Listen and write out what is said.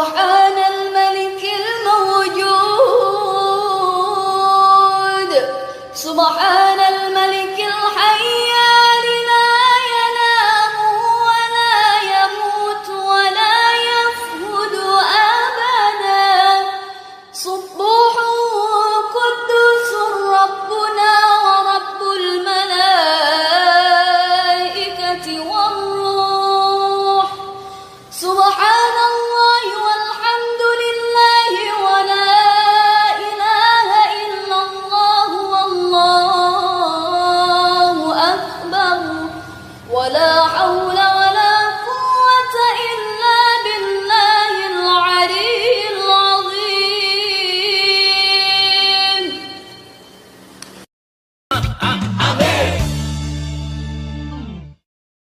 سبحان الملك الموجود سبحان الملك الحيان لا ينام ولا يموت ولا يفقد أبدا سبوح قدوس ربنا ورب الملائكة والروح سبحان الله والحمد لله ولا إله إلا الله والله أكبر ولا حول